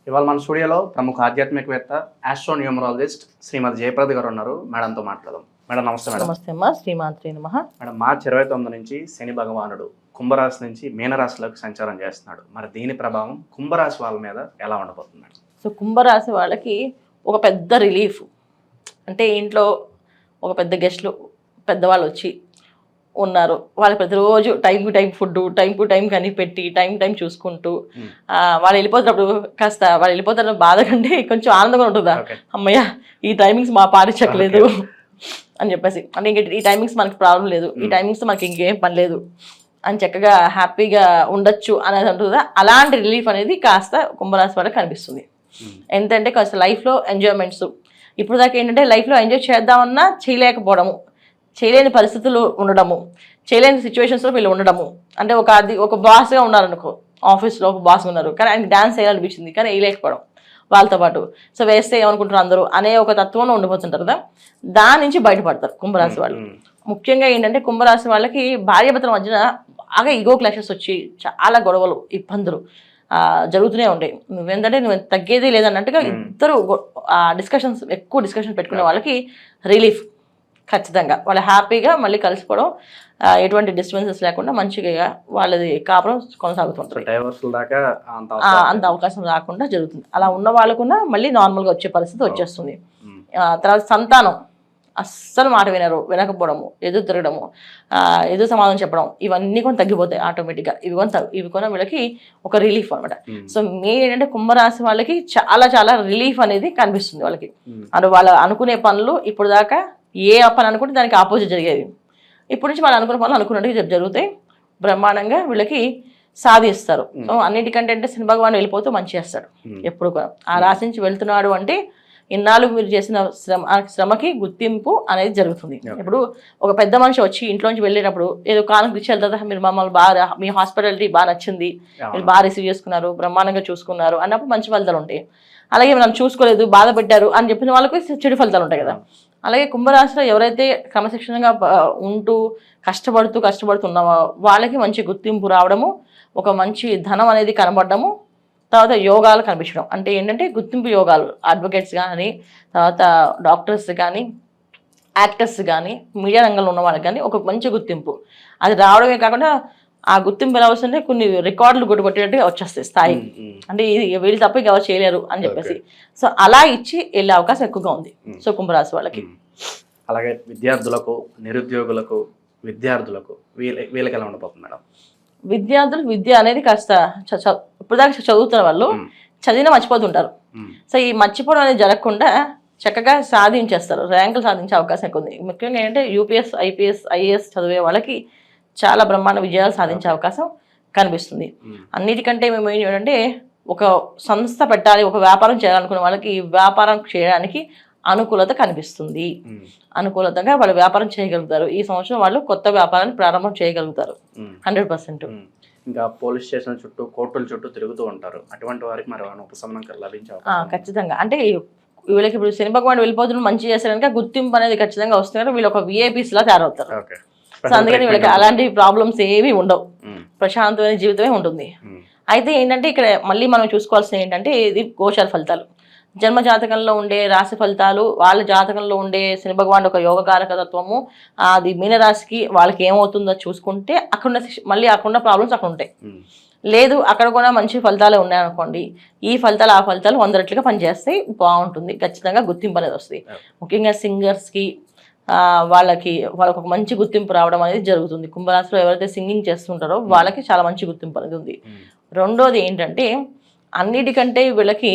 ఇవాళ మన స్టూడియోలో ప్రముఖ ఆధ్యాత్మికవేత్త ఆస్ట్రోన్యూమరాలజిస్ట్ శ్రీమతి జయప్రద గారు ఉన్నారు. మేడంతో మాట్లాడదాం. మేడం నమస్తే. మేడం నమస్తే అమ్మా. శ్రీమాత్రే నమః. మేడం, మార్చి 29 నుంచి శని భగవానుడు కుంభరాశి నుంచి మీనరాశిలోకి సంచారం చేస్తున్నాడు. మరి దీని ప్రభావం కుంభరాశి వాళ్ళ మీద ఎలా ఉండబోతుంది మేడం? సో కుంభరాశి వాళ్ళకి ఒక పెద్ద రిలీఫ్ అంటే ఇంట్లో ఒక పెద్ద గెస్ట్లు పెద్దవాళ్ళు వచ్చి ఉన్నారు. వాళ్ళు ప్రతిరోజు time to time food, time to time కనిపెట్టి టైం చూసుకుంటూ వాళ్ళు వెళ్ళిపోతున్నప్పుడు కాస్త వాళ్ళు వెళ్ళిపోతున్న బాధ కంటే కొంచెం ఆనందంగా ఉంటుందా, అమ్మయ్య ఈ టైమింగ్స్ మా పాటించట్లేదు అని చెప్పేసి, అంటే ఇంక ఈ టైమింగ్స్ మనకి ప్రాబ్లం లేదు, ఈ టైమింగ్స్ మనకి ఇంకేం పని లేదు అని చక్కగా హ్యాపీగా ఉండొచ్చు అనేది ఉంటుందా. అలాంటి రిలీఫ్ అనేది కాస్త కుంభరాశి వాళ్ళకి కనిపిస్తుంది. ఎంతంటే కాస్త లైఫ్లో ఎంజాయ్మెంట్స్, ఇప్పుడు దాకా ఏంటంటే లైఫ్లో ఎంజాయ్ చేద్దామన్నా చేయలేకపోవడము, చేయలేని పరిస్థితులు ఉండడము, చేయలేని సిచ్యువేషన్స్లో వీళ్ళు ఉండడము. అంటే ఒక బాస్గా ఉన్నారనుకో, ఆఫీస్లో ఒక బాస్ ఉన్నారు కానీ ఆయనకి డ్యాన్స్ వేయాలనిపించింది కానీ వేయలేకపోవడం వాళ్ళతో పాటు. సో వేస్తే ఏమనుకుంటారు అందరూ అనే ఒక తత్వంలో ఉండిపోతుంటారు కదా, దాని నుంచి బయటపడతారు కుంభరాశి వాళ్ళు. ముఖ్యంగా ఏంటంటే కుంభరాశి వాళ్ళకి భార్యాభర్తల మధ్యన బాగా ఈగో క్లాషెస్ వచ్చి చాలా గొడవలు, ఇబ్బందులు జరుగుతూనే ఉంటాయి. నువ్వేంటంటే నువ్వు తగ్గేది లేదన్నట్టుగా ఇద్దరు ఎక్కువ డిస్కషన్స్ పెట్టుకునే వాళ్ళకి రిలీఫ్ ఖచ్చితంగా. వాళ్ళు హ్యాపీగా మళ్ళీ కలిసిపోవడం, ఎటువంటి డిస్టర్బెన్సెస్ లేకుండా మంచిగా వాళ్ళది కాపురం కొనసాగుతుంటారు. అంత అవకాశం రాకుండా జరుగుతుంది. అలా ఉన్న వాళ్ళకున్నా మళ్ళీ నార్మల్గా వచ్చే పరిస్థితి వచ్చేస్తుంది. తర్వాత సంతానం అస్సలు మాట వినకపోవడము, ఎదురు తిరగడము, ఎదురు సమాధానం చెప్పడం, ఇవన్నీ కొన్ని తగ్గిపోతాయి ఆటోమేటిక్గా. ఇవి కూడా వీళ్ళకి ఒక రిలీఫ్ అనమాట. సో మెయిన్ ఏంటంటే కుంభరాశి వాళ్ళకి చాలా చాలా రిలీఫ్ అనేది కనిపిస్తుంది వాళ్ళకి. అంటే వాళ్ళు అనుకునే పనులు ఇప్పుడు దాకా ఏ పని అనుకుంటే దానికి ఆపోజిట్ జరిగేది, ఇప్పటి నుంచి వాళ్ళు అనుకునే పనులు అనుకున్నట్టుగా జరుగుతాయి. బ్రహ్మాండంగా వీళ్ళకి సాధిస్తారు. సో అన్నిటికంటే అంటే శని భగవాన్ వెళ్ళిపోతూ మంచి చేస్తాడు ఎప్పుడు కూడా. ఆ రాశి నుంచి వెళ్తున్నాడు అంటే ఇన్నాళ్ళు మీరు చేసిన శ్రమకి గుర్తింపు అనేది జరుగుతుంది. ఇప్పుడు ఒక పెద్ద మనిషి వచ్చి ఇంట్లోంచి వెళ్ళేటప్పుడు ఏదో కానుక ఇచ్చి వెళ్తారా, మీరు మమ్మల్ని బాగా, మీ హాస్పిటాలిటీ బాగా నచ్చింది, మీరు బాగా రిసీవ్ చేసుకున్నారు, బ్రహ్మాండంగా చూసుకున్నారు అన్నప్పుడు మంచి ఫలితాలు ఉంటాయి. అలాగే మనం చూసుకోలేదు, బాధ పెట్టారు అని చెప్పిన వాళ్ళకి చెడు ఫలితాలు ఉంటాయి కదా. అలాగే కుంభరాశిలో ఎవరైతే క్రమశిక్షణగా ఉంటూ కష్టపడుతున్న వాళ్ళకి మంచి గుర్తింపు రావడము, ఒక మంచి ధనం అనేది కనబడము, తర్వాత యోగాలు కనిపించడం. అంటే ఏంటంటే గుర్తింపు యోగాలు, అడ్వకేట్స్ కానీ, తర్వాత డాక్టర్స్ కానీ, యాక్టర్స్ కానీ, మీడియా రంగంలో ఉన్న వాళ్ళకి కానీ ఒక మంచి గుర్తింపు అది రావడమే కాకుండా ఆ గుర్తింపు ఎలా వస్తుంటే కొన్ని రికార్డులు కొట్టేట్టుగా వచ్చేస్తాయి స్థాయి. అంటే ఇది వీళ్ళు తప్ప ఎవరు చేయలేరు అని చెప్పేసి. సో అలా ఇచ్చి వెళ్ళే అవకాశం ఎక్కువగా ఉంది సో కుంభరాశి వాళ్ళకి. అలాగే విద్యార్థులకు, నిరుద్యోగులకు, విద్యార్థులకు వీళ్ళకి ఎలా ఉండబోతుంది మేడం? విద్యార్థులు విద్య అనేది కాస్త ఇప్పుడు దాకా చదువుతున్న వాళ్ళు చదివినా మర్చిపోతుంటారు. సో ఈ మర్చిపోవడం అనేది జరగకుండా చక్కగా సాధించేస్తారు, ర్యాంకులు సాధించే అవకాశం ఎక్కువ ఉంది. ముఖ్యంగా ఏంటంటే యూపీఎస్, ఐపీఎస్, ఐఏఎస్ చదివే వాళ్ళకి చాలా బ్రహ్మాండ విజయాలు సాధించే అవకాశం కనిపిస్తుంది. అన్నిటికంటే మేము ఏంటంటే ఒక సంస్థ పెట్టాలి, ఒక వ్యాపారం చేయాలనుకునే వాళ్ళకి వ్యాపారం చేయడానికి అనుకూలత కనిపిస్తుంది. అనుకూలతగా వాళ్ళు వ్యాపారం చేయగలుగుతారు. ఈ సంవత్సరం వాళ్ళు కొత్త వ్యాపారాన్ని ప్రారంభం చేయగలుగుతారు 100%. ఇంకా పోలీస్ స్టేషన్ చుట్టూ, కోర్టుల చుట్టూ తిరుగుతూ ఉంటారు, అటువంటి వారికి మరి ఉపశమనం లభించే ఖచ్చితంగా. అంటే వీళ్ళకి ఇప్పుడు శని భగవాన్ వెళ్ళిపోతున్న మంచి చేస్తారు కనుక గుర్తింపు అనేది ఖచ్చితంగా వస్తుంది. వీళ్ళు ఒక విఐపీస్ లా తయారవుతారు. సో అందుకని వీళ్ళకి అలాంటి ప్రాబ్లమ్స్ ఏమీ ఉండవు, ప్రశాంతమైన జీవితమే ఉంటుంది. అయితే ఏంటంటే ఇక్కడ మళ్ళీ మనం చూసుకోవాల్సింది ఏంటంటే ఇది గోచార ఫలితాలు, జన్మ జాతకంలో ఉండే రాశి ఫలితాలు, వాళ్ళ జాతకంలో ఉండే శని భగవాన్ ఒక యోగకారక తత్వము, అది మీనరాశికి వాళ్ళకి ఏమవుతుందో చూసుకుంటే అక్కడ మళ్ళీ అక్కడ ప్రాబ్లమ్స్ అక్కడ ఉంటాయి. లేదు అక్కడ కూడా మంచి ఫలితాలే ఉన్నాయనుకోండి, ఈ ఫలితాలు ఆ ఫలితాలు 100 రెట్లుగా పనిచేస్తాయి, బాగుంటుంది, ఖచ్చితంగా గుర్తింపు అనేది వస్తుంది. ముఖ్యంగా సింగర్స్కి వాళ్ళకి ఒక మంచి గుర్తింపు రావడం అనేది జరుగుతుంది. కుంభరాశిలో ఎవరైతే సింగింగ్ చేస్తుంటారో వాళ్ళకి చాలా మంచి గుర్తింపు అనేది ఉంది. రెండోది ఏంటంటే అన్నిటికంటే వీళ్ళకి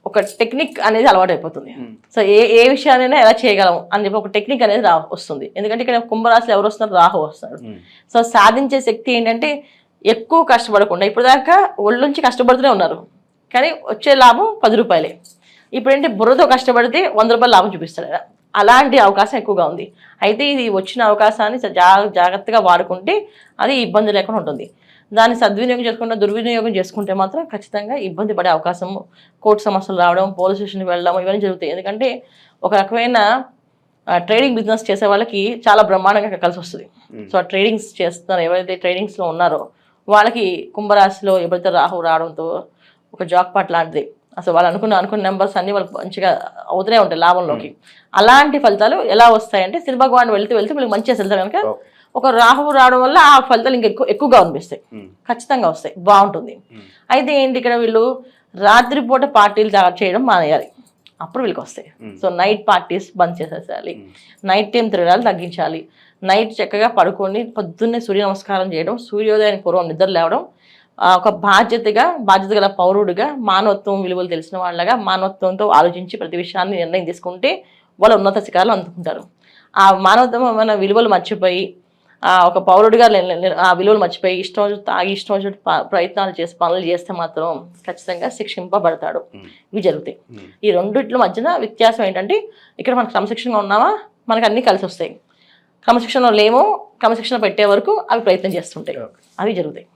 ఒక టెక్నిక్ అనేది అలవాటు అయిపోతుంది. సో ఏ విషయాన్నైనా ఎలా చేయగలం అని చెప్పి ఒక టెక్నిక్ అనేది వస్తుంది. ఎందుకంటే ఇక్కడ కుంభరాశిలో ఎవరు వస్తున్నారు, రాహు వస్తారు. సో సాధించే శక్తి ఏంటంటే ఎక్కువ కష్టపడకుండా, ఇప్పుడు దాకా ఒళ్ళుంచి కష్టపడుతూనే ఉన్నారు కానీ వచ్చే లాభం 10 రూపాయలే. ఇప్పుడు ఏంటి బుర్రతో కష్టపడితే 100 రూపాయలు లాభం చూపిస్తాడు కదా, అలాంటి అవకాశం ఎక్కువగా ఉంది. అయితే ఇది వచ్చిన అవకాశాన్ని జాగ్రత్తగా వాడుకుంటే అది ఇబ్బంది లేకుండా ఉంటుంది. దాన్ని సద్వినియోగం చేసుకుంటే, దుర్వినియోగం చేసుకుంటే మాత్రం ఖచ్చితంగా ఇబ్బంది పడే అవకాశం, కోర్టు సమస్యలు రావడం, పోలీస్ స్టేషన్కి వెళ్ళడం ఇవన్నీ జరుగుతాయి. ఎందుకంటే ఒక రకమైన ట్రేడింగ్ బిజినెస్ చేసే వాళ్ళకి చాలా బ్రహ్మాండంగా కలిసి వస్తుంది. సో ట్రేడింగ్స్ చేస్తున్నారు ఎవరైతే ట్రేడింగ్స్లో ఉన్నారో వాళ్ళకి కుంభరాశిలో ఎప్పుడైతే రాహు రావడంతో ఒక జాక్ పాట్ లాంటిది. అసలు వాళ్ళు అనుకున్న నెంబర్స్ అన్ని వాళ్ళకి మంచిగా అవుతూనే ఉంటాయి లాభంలోకి. అలాంటి ఫలితాలు ఎలా వస్తాయంటే శని భగవాన్ వెళ్తూ వీళ్ళకి మంచిగా వెళ్తారు కనుక ఒక రాహువు రావడం వల్ల ఆ ఫలితాలు ఇంకా ఎక్కువగా అనిపిస్తాయి, ఖచ్చితంగా వస్తాయి, బాగుంటుంది. అయితే ఏంటి ఇక్కడ వీళ్ళు రాత్రిపూట పార్టీలు చేయడం మానేయాలి, అప్పుడు వీళ్ళకి వస్తాయి. సో నైట్ పార్టీస్ బంద్ చేసేసేయాలి, నైట్ టైం తిరగాలి తగ్గించాలి, నైట్ చక్కగా పడుకొని పొద్దున్నే సూర్య నమస్కారం చేయడం, సూర్యోదయానికి పూర్వం నిద్ర లేవడం, ఒక బాధ్యత గల పౌరుడిగా మానవత్వం విలువలు తెలిసిన వాళ్ళగా మానవత్వంతో ఆలోచించి ప్రతి విషయాన్ని నిర్ణయం తీసుకుంటే వాళ్ళు ఉన్నత శిఖరాలు అందుకుంటారు. ఆ మానవత్వమైన విలువలు మర్చిపోయి ఒక పౌరుడిగా ఆ విలువలు మర్చిపోయి ఇష్టం వచ్చినట్టు ప్రయత్నాలు చేసి పనులు చేస్తే మాత్రం ఖచ్చితంగా శిక్షింపబడతాడు. ఇవి జరుగుతాయి. ఈ రెండిట్ల మధ్యన వ్యత్యాసం ఏంటంటే ఇక్కడ మనకు క్రమశిక్షణగా ఉన్నామా మనకు అన్నీ కలిసి వస్తాయి, క్రమశిక్షణలో లేమో క్రమశిక్షణ పెట్టే వరకు అవి ప్రయత్నం చేస్తుంటాయి, అవి జరుగుతాయి.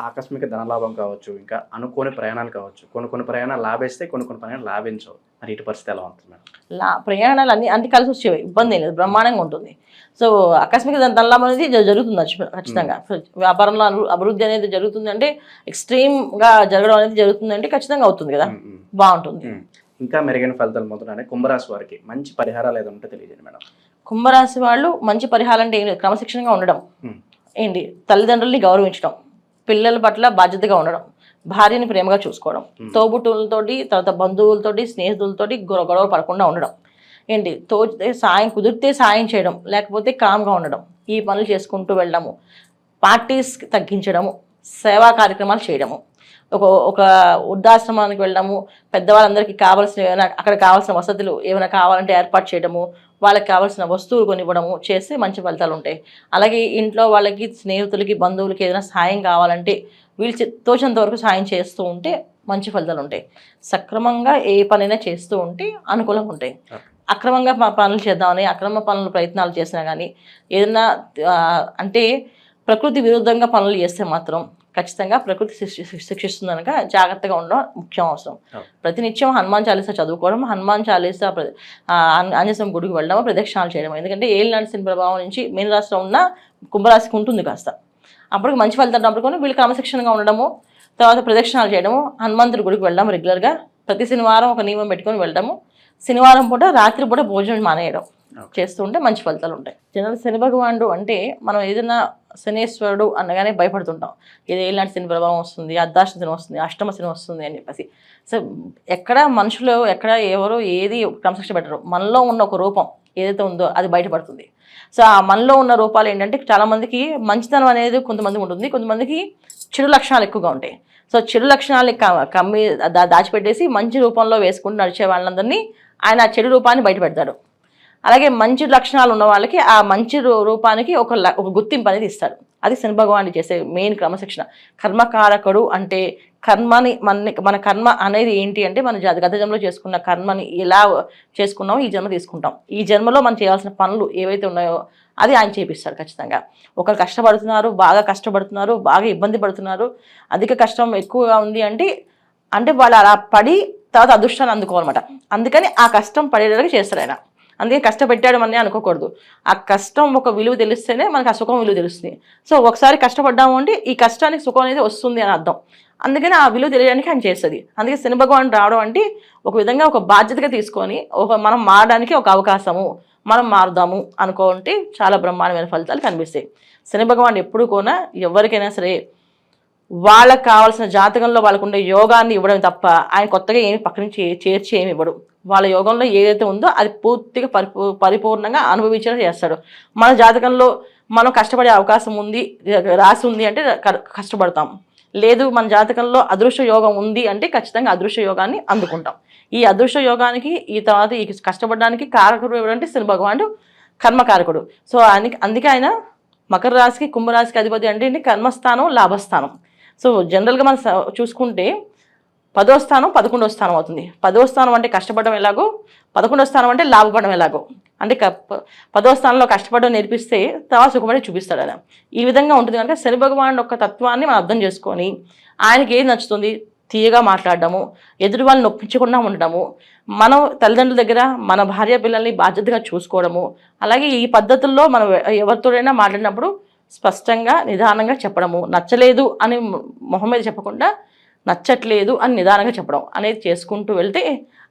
ఆకస్మిక ధనలాభం కావచ్చు, ఇంకా అనుకోని ప్రయాణాలు కావచ్చు, కొన్ని ప్రయాణాలు లాభేస్తే కొన్ని ప్రయాణాలు లాభించవు. మరి ఇటు పరిస్థితి ఎలా ఉంటుంది మేడం? ప్రయాణాలు అన్ని కలిసి వచ్చేవి, ఇబ్బంది ఏం లేదు, బ్రహ్మాండంగా ఉంటుంది. సో ఆకస్మిక ధనలాభం అనేది జరుగుతుంది ఖచ్చితంగా. వ్యాపారంలో అభివృద్ధి అనేది జరుగుతుంది అంటే, ఎక్స్ట్రీమ్గా జరగడం అనేది జరుగుతుంది అంటే ఖచ్చితంగా అవుతుంది కదా, బాగుంటుంది. ఇంకా మెరుగైన ఫలితాలు పొందడానే కుంభరాశి వారికి మంచి పరిహారాలు ఏదో ఉంటే తెలియజేయండి మేడం. కుంభరాశి వాళ్ళు మంచి పరిహారం అంటే ఏం లేదు, క్రమశిక్షణగా ఉండడం, ఏంటి తల్లిదండ్రుల్ని గౌరవించడం, పిల్లల పట్ల బాధ్యతగా ఉండడం, భార్యని ప్రేమగా చూసుకోవడం, తోబుట్టువులతోటి తర్వాత బంధువులతోటి స్నేహితులతోటి గొడవ పడకుండా ఉండడం, ఏంటి కుదిరితే సాయం చేయడం, లేకపోతే కామ్గా ఉండడం, ఈ పనులు చేసుకుంటూ వెళ్ళడము, పార్టీస్ తగ్గించడము, సేవా కార్యక్రమాలు చేయడము, ఒక వృద్ధాశ్రమానికి వెళ్ళడము, పెద్దవాళ్ళందరికీ కావాల్సిన ఏమైనా అక్కడ కావాల్సిన వసతులు ఏమైనా కావాలంటే ఏర్పాటు చేయడము, వాళ్ళకి కావాల్సిన వస్తువులు కొనివ్వడము చేస్తే మంచి ఫలితాలు ఉంటాయి. అలాగే ఇంట్లో వాళ్ళకి స్నేహితులకి బంధువులకి ఏదైనా సాయం కావాలంటే వీళ్ళు తోచినంత వరకు సాయం చేస్తూ ఉంటే మంచి ఫలితాలు ఉంటాయి. సక్రమంగా ఏ పనైనా చేస్తూ ఉంటే అనుకూలంగా ఉంటాయి. అక్రమంగా పనులు చేద్దామని అక్రమ పనులు ప్రయత్నాలు చేసినా కానీ ఏదైనా అంటే ప్రకృతి విరుద్ధంగా పనులు చేస్తే మాత్రం ఖచ్చితంగా ప్రకృతి శిక్షిస్తుంది కనుక జాగ్రత్తగా ఉండడం ముఖ్యం అవసరం. ప్రతినిత్యం హనుమాన్ చాలీసా చదువుకోవడం, హనుమాన్ చాలీసా ఆంజనేయ గుడికి వెళ్ళడం, ప్రదక్షిణాలు చేయడం. ఎందుకంటే ఏలినాటి శని ప్రభావం నుంచి మీనరాశిలో ఉన్న కుంభరాశికి ఉంటుంది కాస్త, అప్పటికి మంచి ఫలితాలు అప్పుడు వీళ్ళు క్రమశిక్షణగా ఉండడము, తర్వాత ప్రదక్షిణాలు చేయడము, హనుమంతుడి గుడికి వెళ్ళడం రెగ్యులర్గా, ప్రతి శనివారం ఒక నియమం పెట్టుకొని వెళ్ళడము, శనివారం పూట రాత్రి పూట భోజనం మానేయడం చేస్తూ ఉంటే మంచి ఫలితాలు ఉంటాయి. జనరల్ శని భగవానుడు అంటే మనం ఏదైనా శనేశ్వరుడు అనగానే భయపడుతుంటాం, ఇది ఏలాంటి శని ప్రభావం వస్తుంది, అర్ధాష్ట శని వస్తుంది, అష్టమ శని వస్తుంది అని చెప్పేసి. సో ఎక్కడ మనుషులు ఎక్కడ ఎవరు ఏది క్రమశిక్షణ పెట్టరు, మనలో ఉన్న ఒక రూపం ఏదైతే ఉందో అది బయటపడుతుంది. సో ఆ మనలో ఉన్న రూపాలు ఏంటంటే చాలామందికి మంచితనం అనేది కొంతమందికి ఉంటుంది, కొంతమందికి చెడు లక్షణాలు ఎక్కువగా ఉంటాయి. సో చెడు లక్షణాలని కమ్మి దాచిపెట్టేసి మంచి రూపంలో వేసుకుంటూ నడిచే వాళ్ళందరినీ ఆయన ఆ చెడు రూపాన్ని బయటపెడతాడు. అలాగే మంచి లక్షణాలు ఉన్న వాళ్ళకి ఆ మంచి రూపానికి ఒక గుర్తింపు అనేది ఇస్తాడు. అది శని భగవానుడు చేసే మెయిన్ క్రమశిక్షణ. కర్మకారకుడు అంటే కర్మని మన కర్మ అనేది ఏంటి అంటే మన గత జన్మలో చేసుకున్న కర్మని ఎలా చేసుకున్నామో ఈ జన్మ తీసుకుంటాం. ఈ జన్మలో మనం చేయాల్సిన పనులు ఏవైతే ఉన్నాయో అది ఆయన చేపిస్తాడు ఖచ్చితంగా. ఒకరు కష్టపడుతున్నారు, బాగా ఇబ్బంది పడుతున్నారు, అధిక కష్టం ఎక్కువగా ఉంది అంటే వాళ్ళు అలా పడి తర్వాత అదృష్టాన్ని అందుకోవాలన్నమాట. అందుకని ఆ కష్టం పడేలాగా చేస్తాడు ఆయన. అందుకే కష్టపెట్టాడు అని అనుకోకూడదు. ఆ కష్టం ఒక విలువ తెలిస్తేనే మనకు ఆ సుఖం విలువ తెలుస్తుంది. సో ఒకసారి కష్టపడ్డాము అంటే ఈ కష్టానికి సుఖం అనేది వస్తుంది అని అర్థం. అందుకని ఆ విలువ తెలియడానికి ఆయన చేస్తుంది. అందుకే శని భగవానుడు రావడం అంటే ఒక విధంగా ఒక బాధ్యతగా తీసుకొని మనం మారడానికి ఒక అవకాశము, మనం మారుదాము అనుకుంటే చాలా బ్రహ్మాండమైన ఫలితాలు కనిపిస్తాయి. శని భగవానుడు ఎప్పుడు కూడా ఎవరికైనా సరే వాళ్ళకి కావాల్సిన జాతకంలో వాళ్ళకు ఉండే యోగాన్ని ఇవ్వడం తప్ప ఆయన కొత్తగా ఏమి పక్క నుంచి చేర్చి ఏమి ఇవ్వడు. వాళ్ళ యోగంలో ఏదైతే ఉందో అది పూర్తిగా పరిపూర్ణంగా అనుభవించడం చేస్తాడు. మన జాతకంలో మనం కష్టపడే అవకాశం ఉంది, రాసి ఉంది అంటే కష్టపడతాం. లేదు మన జాతకంలో అదృష్ట యోగం ఉంది అంటే ఖచ్చితంగా అదృష్ట యోగాన్ని అందుకుంటాం. ఈ అదృష్ట యోగానికి ఈ తర్వాత ఈ కష్టపడడానికి కారకుడు ఎవరంటే శని భగవానుడు కర్మకారకుడు. సో అందుకే ఆయన మకర రాశికి కుంభరాశికి అధిపతి అంటే కర్మస్థానం, లాభస్థానం. సో జనరల్గా మనం చూసుకుంటే 10వ స్థానం 11వ స్థానం అవుతుంది. 10వ స్థానం అంటే కష్టపడడం ఎలాగో, 11వ స్థానం అంటే లాభపడడం ఎలాగో. అంటే 10వ స్థానంలో కష్టపడడం నేర్పిస్తే తర్వాత సుఖపడి చూపిస్తాడు ఆయన. ఈ విధంగా ఉంటుంది కనుక శని భగవానుడు యొక్క తత్వాన్ని మనం అర్థం చేసుకొని ఆయనకి ఏది నచ్చుతుంది తీయగా మాట్లాడడము, ఎదుటి వాళ్ళని నొప్పించకుండా ఉండడము, మనం తల్లిదండ్రుల దగ్గర మన భార్య పిల్లల్ని బాధ్యతగా చూసుకోవడము, అలాగే ఈ పద్ధతుల్లో మనం ఎవరితోనైనా మాట్లాడినప్పుడు స్పష్టంగా నిదానంగా చెప్పడము, నచ్చలేదు అని మొహం మీద చెప్పకుండా నచ్చట్లేదు అని నిదానంగా చెప్పడం అనేది చేసుకుంటూ వెళ్తే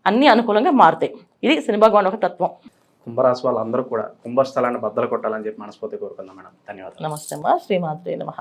అన్నీ అనుకూలంగా మారుతాయి. ఇది శని భగవాన్ ఒక తత్వం. కుంభరాశి వాళ్ళందరూ కూడా కుంభస్థలాన్ని బద్దలు కొట్టాలని చెప్పి మనస్ఫూర్తి కోరుకుందాం మేడం. ధన్యవాదాలు. నమస్తే అమ్మా. శ్రీమాత్రే నమః.